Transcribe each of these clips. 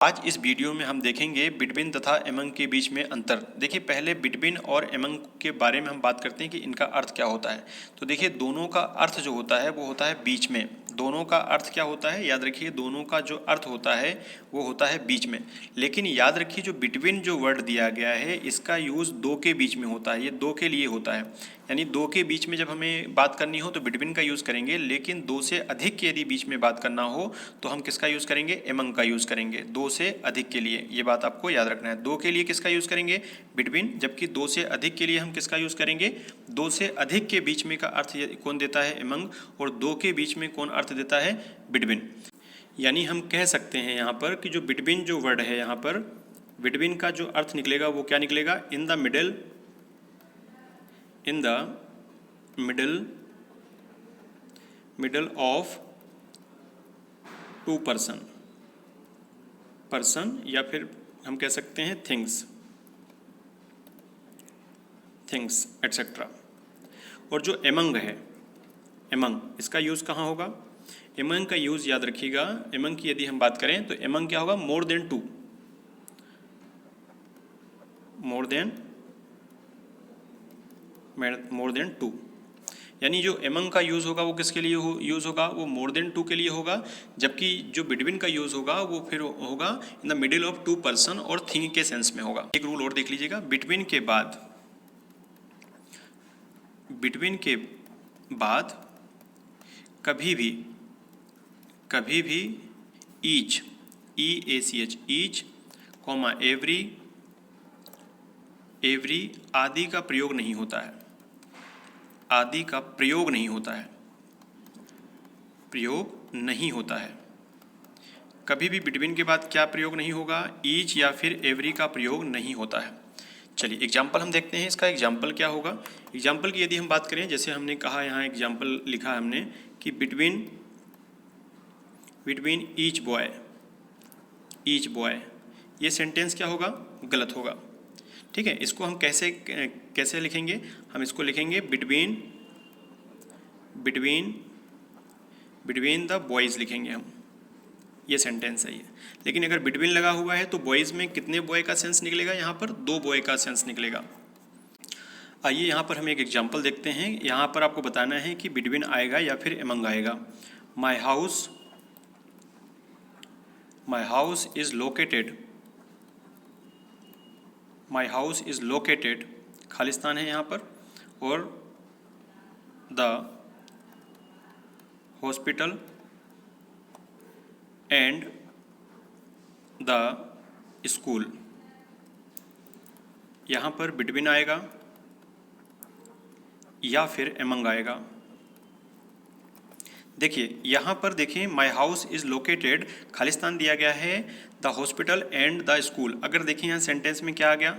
आज इस वीडियो में हम देखेंगे बिटवीन तथा एमंग के बीच में अंतर। देखिए पहले बिटवीन और एमंग के बारे में हम बात करते हैं कि इनका अर्थ क्या होता है। तो देखिए दोनों का अर्थ जो होता है वो होता है बीच में। दोनों का अर्थ क्या होता है, याद रखिए दोनों का जो अर्थ होता है वो होता है बीच में। लेकिन याद रखिए जो बिटवीन जो वर्ड दिया गया है इसका यूज़ दो के बीच में होता है, ये दो के लिए होता है। यानी दो के बीच में जब हमें बात करनी हो तो बिटवीन का यूज़ करेंगे, लेकिन दो से अधिक के यदि बीच में बात करना हो तो हम किसका यूज़ करेंगे, एमंग का यूज़ करेंगे। दो से अधिक के लिए ये बात आपको याद रखना है। दो के लिए किसका यूज़ करेंगे, बिटवीन, जबकि दो से अधिक के लिए हम किसका यूज़ करेंगे, दो से अधिक के बीच में का अर्थ कौन देता है, एमंग, और दो के बीच में कौन अर्थ देता है, बिटवीन। यानी हम कह सकते हैं यहाँ पर कि जो बिटवीन जो वर्ड है यहाँ पर बिटवीन का जो अर्थ निकलेगा वो क्या निकलेगा, in the middle, in the middle of two person या फिर हम कह सकते हैं थिंग्स एटसेट्रा। और जो एमंग है, एमंग, इसका यूज़ कहाँ होगा, एमंग का यूज़ याद रखिएगा, एमंग की यदि हम बात करें तो एमंग क्या होगा, more than two, more than two. यानी जो एमंग का यूज़ होगा वो किसके लिए यूज़ होगा, वो मोर देन टू के लिए होगा। जबकि जो बिटवीन का यूज़ होगा वो फिर होगा in the middle of two person और थिंग के सेंस में होगा। एक रूल और देख लीजिएगा, बिटवीन के बाद कभी भी each, EACH, each, comma every आदि का प्रयोग नहीं होता है, आदि का प्रयोग नहीं होता है। कभी भी बिटवीन के बाद क्या प्रयोग नहीं होगा, ईच या फिर एवरी का प्रयोग नहीं होता है। चलिए एग्जाम्पल हम देखते हैं, इसका एग्जाम्पल क्या होगा। एग्जाम्पल की यदि हम बात करें, जैसे हमने कहा यहाँ एग्जाम्पल लिखा हमने कि बिटवीन ईच बॉय, ये सेंटेंस क्या होगा, गलत होगा। ठीक है, इसको हम कैसे लिखेंगे, हम इसको लिखेंगे बिटवीन द बॉयज़ लिखेंगे हम, ये सेंटेंस सही है। लेकिन अगर बिटवीन लगा हुआ है तो बॉयज़ में कितने बॉय का सेंस निकलेगा, यहाँ पर दो बॉय का सेंस निकलेगा। आइए यहाँ पर हम एक एग्जाम्पल देखते हैं। यहाँ पर आपको बताना है कि बिटवीन आएगा या फिर एमंग आएगा। My house is located, Khalistan है यहाँ पर, और the hospital and the school, यहाँ पर बिटवीन आएगा या फिर एमंग आएगा। देखिए यहाँ पर देखिए, my house is located, Khalistan दिया गया है, the hospital and the school. अगर देखिए यहाँ सेंटेंस में क्या आ गया,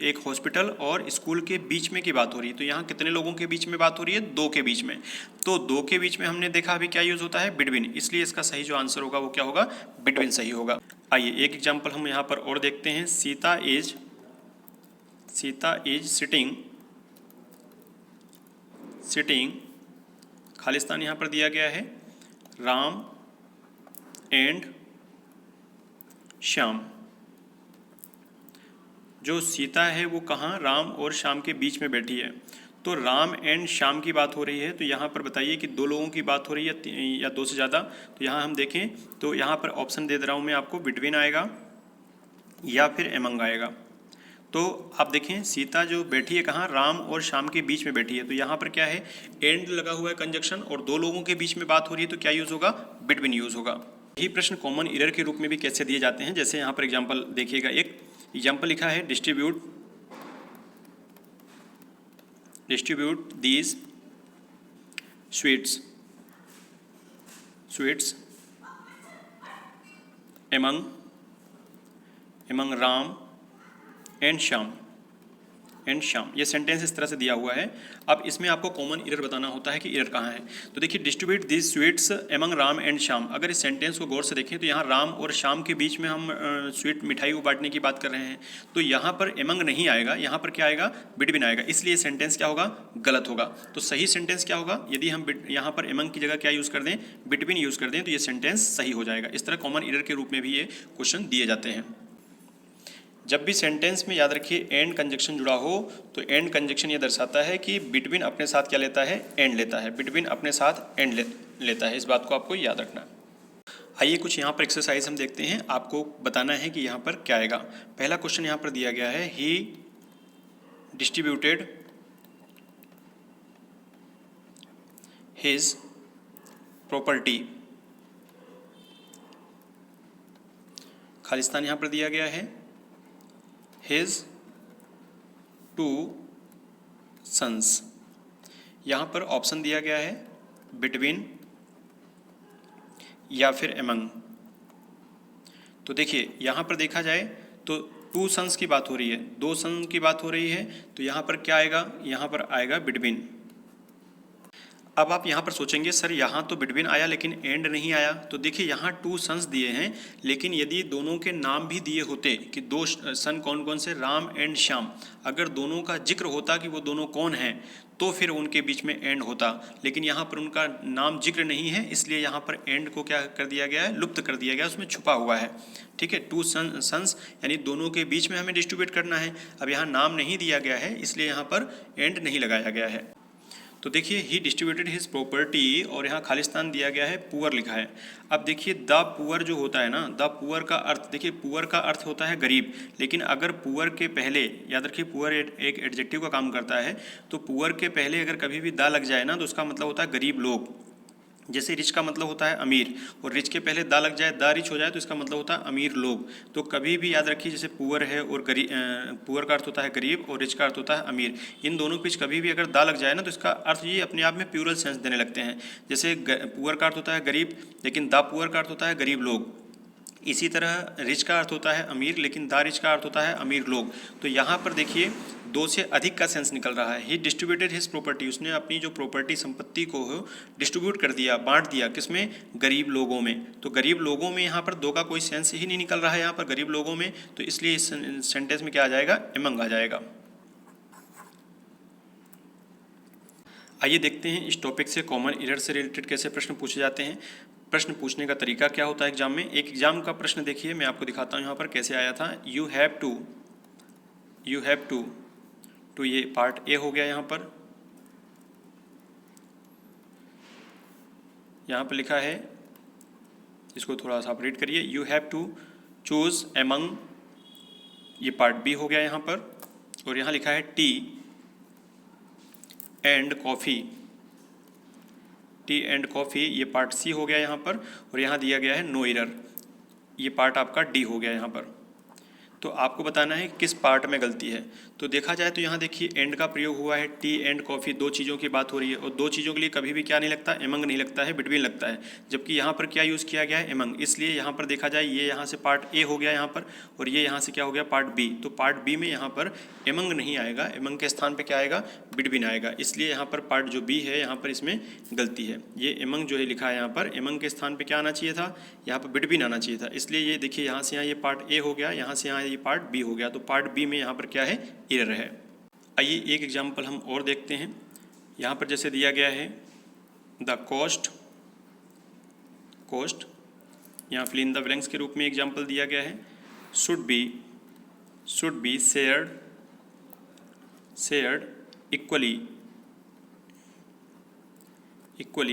एक हॉस्पिटल और स्कूल के बीच में की बात हो रही है। तो यहाँ कितने लोगों के बीच में बात हो रही है, दो के बीच में। तो दो के बीच में हमने देखा अभी क्या यूज़ होता है, बिटवीन, इसलिए इसका सही जो आंसर होगा वो क्या होगा, बिटवीन सही होगा। आइए एक एग्जाम्पल हम यहाँ पर और देखते हैं। सीता इज सिटिंग, खालिस्तान यहाँ पर दिया गया है, राम एंड श्याम। जो सीता है वो कहाँ, राम और श्याम के बीच में बैठी है। तो राम एंड श्याम की बात हो रही है, तो यहाँ पर बताइए कि दो लोगों की बात हो रही है या दो से ज़्यादा। तो यहाँ हम देखें तो यहाँ पर ऑप्शन दे रहा हूँ मैं आपको, बिटवीन आएगा या फिर एमंग आएगा। तो आप देखें सीता जो बैठी है कहाँ, राम और श्याम के बीच में बैठी है। तो यहाँ पर क्या है, एंड लगा हुआ है कंजक्शन, और दो लोगों के बीच में बात हो रही है, तो क्या यूज़ होगा, बिटवीन यूज़ होगा। यही प्रश्न कॉमन एरर के रूप में भी कैसे दिए जाते हैं, जैसे यहाँ पर एग्जाम्पल देखिएगा, एक एग्जाम्पल लिखा है, distribute these sweets among Ram and Shyam. And Shyam. ये सेंटेंस इस तरह से दिया हुआ है। अब इसमें आपको कॉमन एरर बताना होता है कि एरर कहाँ है। तो देखिए, distribute this sweets among Ram and Shyam. अगर इस सेंटेंस को गौर से देखें तो यहाँ राम और श्याम के बीच में हम स्वीट मिठाई को बांटने की बात कर रहे हैं, तो यहाँ पर एमंग नहीं आएगा, यहाँ पर क्या आएगा, बिटवीन आएगा, इसलिए सेंटेंस क्या होगा, गलत होगा। तो सही सेंटेंस क्या होगा, यदि हम यहाँ पर एमंग की जगह क्या यूज़ कर दें, बिटवीन यूज़ कर दें, तो ये सेंटेंस सही हो जाएगा। इस तरह कॉमन एरर के रूप में भी ये क्वेश्चन दिए जाते हैं। जब भी सेंटेंस में याद रखिए एंड कंजक्शन जुड़ा हो, तो एंड कंजक्शन ये दर्शाता है कि बिटवीन अपने साथ क्या लेता है, एंड लेता है। बिटवीन अपने साथ एंड लेता है, इस बात को आपको याद रखना। आइए कुछ यहाँ पर एक्सरसाइज हम देखते हैं, आपको बताना है कि यहाँ पर क्या आएगा। पहला क्वेश्चन यहाँ पर दिया गया है, ही डिस्ट्रीब्यूटेड हिज प्रॉपर्टी। खालिस्तान यहाँ पर दिया गया है, हिज 2 सन्स। यहाँ पर ऑप्शन दिया गया है बिटवीन या फिर एमंग। तो देखिए यहाँ पर देखा जाए तो 2 सन्स की बात हो रही है, 2 सन की बात हो रही है, तो यहाँ पर क्या आएगा, यहाँ पर आएगा बिटवीन। अब आप यहाँ पर सोचेंगे सर यहाँ तो बिटवीन आया लेकिन एंड नहीं आया। तो देखिए यहाँ 2 सन्स दिए हैं, लेकिन यदि दोनों के नाम भी दिए होते कि 2 सन कौन कौन से, राम एंड श्याम, अगर दोनों का जिक्र होता कि वो दोनों कौन हैं, तो फिर उनके बीच में एंड होता। लेकिन यहाँ पर उनका नाम जिक्र नहीं है, इसलिए यहाँ पर एंड को क्या कर दिया गया है, लुप्त कर दिया गया, उसमें छुपा हुआ है। ठीक है, 2 सन्स यानी दोनों के बीच में हमें डिस्ट्रीब्यूट करना है। अब यहाँ नाम नहीं दिया गया है, इसलिए यहाँ पर एंड नहीं लगाया गया है। तो देखिए ही डिस्ट्रीब्यूटेड हिज प्रॉपर्टी, और यहाँ खालिस्तान दिया गया है, पुअर लिखा है। अब देखिए द पुअर जो होता है ना, द पुअर का अर्थ देखिए, पुअर का अर्थ होता है गरीब, लेकिन अगर पुअर के पहले, याद रखिए पुअर एक एडजेक्टिव का काम करता है, तो पुअर के पहले अगर कभी भी द लग जाए ना, तो उसका मतलब होता है गरीब लोग। जैसे रिच का मतलब होता है अमीर, और रिच के पहले दा लग जाए, दा रिच हो जाए, तो इसका मतलब होता है अमीर लोग। तो कभी भी याद रखिए, जैसे पुअर है और गरीब, पुअर का अर्थ होता है गरीब और रिच का अर्थ होता है अमीर, इन दोनों के बीच कभी भी अगर दा लग जाए ना, तो इसका अर्थ ये अपने आप में प्लूरल सेंस देने लगते हैं। जैसे पुअर का अर्थ होता है गरीब, लेकिन दा पुअर का अर्थ होता है गरीब लोग। इसी तरह रिच का अर्थ होता है अमीर, लेकिन द रिच का अर्थ होता है अमीर लोग। तो यहाँ पर देखिए 2 से अधिक का सेंस निकल रहा है। ही डिस्ट्रीब्यूटेड हिज प्रॉपर्टी, उसने अपनी जो प्रॉपर्टी संपत्ति को डिस्ट्रीब्यूट कर दिया, बांट दिया, किसमें, गरीब लोगों में। तो गरीब लोगों में यहाँ पर 2 का कोई सेंस ही नहीं निकल रहा है यहाँ पर गरीब लोगों में, तो इसलिए इस सेंटेंस में क्या आ जाएगा, एमंग आ जाएगा। आइए देखते हैं इस टॉपिक से कॉमन एरर से रिलेटेड कैसे प्रश्न पूछे जाते हैं। प्रश्न पूछने का तरीका क्या होता है एग्जाम में। एक एग्जाम का प्रश्न देखिए, मैं आपको दिखाता हूँ यहाँ पर कैसे आया था। यू हैव टू, तो ये पार्ट ए हो गया। यहाँ पर लिखा है, इसको थोड़ा सा आप रीड करिए, you have to choose among, ये पार्ट बी हो गया यहाँ पर। और यहाँ लिखा है टी एंड कॉफ़ी, ये पार्ट सी हो गया यहाँ पर। और यहाँ दिया गया है नो एरर, ये पार्ट आपका डी हो गया यहाँ पर। तो आपको बताना है किस पार्ट में गलती है। तो देखा जाए तो यहाँ देखिए एंड का प्रयोग हुआ है, टी एंड कॉफ़ी, 2 चीज़ों की बात हो रही है, और 2 चीज़ों के लिए कभी भी क्या नहीं लगता, एमंग नहीं लगता है, बिटवीन लगता है। जबकि यहाँ पर क्या यूज़ किया गया है, एमंग। इसलिए यहाँ पर देखा जाए ये यहाँ से पार्ट ए हो गया यहाँ पर, और ये यहाँ से क्या हो गया, पार्ट बी। तो पार्ट बी में यहाँ पर एमंग नहीं आएगा, एमंग के स्थान पर क्या आएगा, बिटवीन आएगा। इसलिए यहाँ पर पार्ट जो बी है यहाँ पर इसमें गलती है। ये एमंग जो है लिखा है यहाँ पर, एमंग के स्थान पर क्या आना चाहिए था, यहाँ पर बिटवीन आना चाहिए था। इसलिए ये देखिए यहाँ से यहाँ ये पार्ट ए हो गया, यहाँ से यहाँ ये पार्ट बी हो गया। तो पार्ट बी में यहाँ पर क्या है, एरर है। आइए एक एग्जाम्पल हम और देखते हैं। यहाँ पर जैसे दिया गया है द कॉस्ट, यहाँ फिल इन द ब्लैंक्स के रूप में एग्जाम्पल दिया गया है। शुड बी शेयर्ड इक्वली,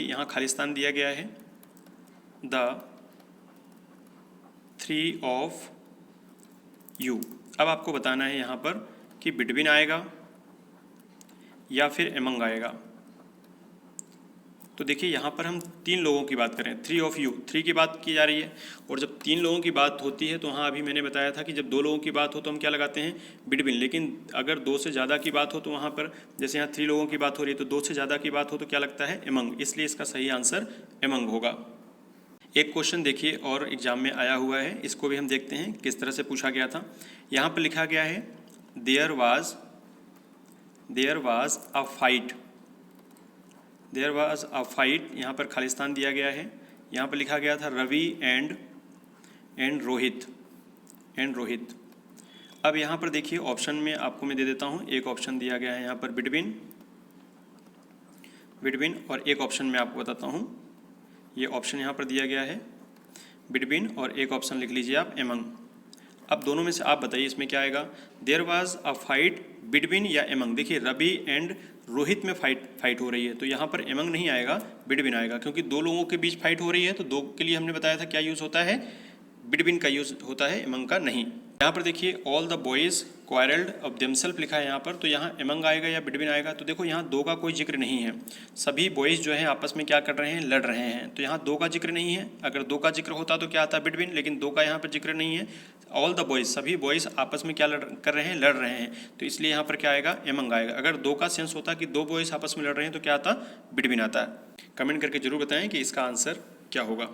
यहाँ खालिस्तान दिया गया है। The 3 of you. अब आपको बताना है यहाँ पर कि बिटवीन आएगा या फिर एमंग आएगा। तो देखिए यहाँ पर हम 3 लोगों की बात करें, 3 ऑफ यू, 3 की बात की जा रही है। और जब 3 लोगों की बात होती है तो हाँ अभी मैंने बताया था कि जब 2 लोगों की बात हो तो हम क्या लगाते हैं, बिटवीन। लेकिन अगर 2 से ज़्यादा की बात हो तो वहाँ पर, जैसे यहाँ 3 लोगों की बात हो रही है, तो 2 से ज़्यादा की बात हो तो क्या लगता है, एमंग। इसलिए इसका सही आंसर एमंग होगा। एक क्वेश्चन देखिए और एग्जाम में आया हुआ है, इसको भी हम देखते हैं किस तरह से पूछा गया था। यहाँ पर लिखा गया है there was there was a fight, there was a fight, यहाँ पर खालिस्तान दिया गया है, यहाँ पर लिखा गया था रवि एंड रोहित। अब यहाँ पर देखिए ऑप्शन में आपको मैं दे देता हूँ, एक ऑप्शन दिया गया है यहाँ पर बिटवीन, और एक ऑप्शन मैं आपको बताता हूँ, ये ऑप्शन यहाँ पर दिया गया है बिटवीन, और एक ऑप्शन लिख लीजिए आप एमंग। अब दोनों में से आप बताइए इसमें क्या आएगा, there was a fight between या एमंग। देखिए रवि एंड रोहित में फाइट हो रही है, तो यहाँ पर एमंग नहीं आएगा, बिटवीन आएगा, क्योंकि दो लोगों के बीच फाइट हो रही है, तो दो के लिए हमने बताया था क्या यूज़ होता है, बिटवीन का यूज़ होता है, एमंग का नहीं। यहाँ पर देखिए all the boys quarrelled of themself लिखा है यहाँ पर, तो यहाँ एमंग आएगा या बिटवीन आएगा। तो देखो यहाँ दो का कोई जिक्र नहीं है, सभी बॉयज़ जो हैं आपस में क्या कर रहे हैं, लड़ रहे हैं, तो यहाँ दो का जिक्र नहीं है। अगर दो का जिक्र होता तो क्या आता बिटवीन, लेकिन दो का यहाँ पर जिक्र नहीं है। ऑल द बॉयज़, सभी बॉयज़ आपस में क्या कर रहे हैं, लड़ रहे हैं, तो इसलिए यहाँ पर क्या आएगा, एमंग आएगा। अगर दो का सेंस होता कि दो बॉयज़ आपस में लड़ रहे हैं तो क्या आता, बिटवीन आता है। कमेंट करके जरूर बताएं कि इसका आंसर क्या होगा।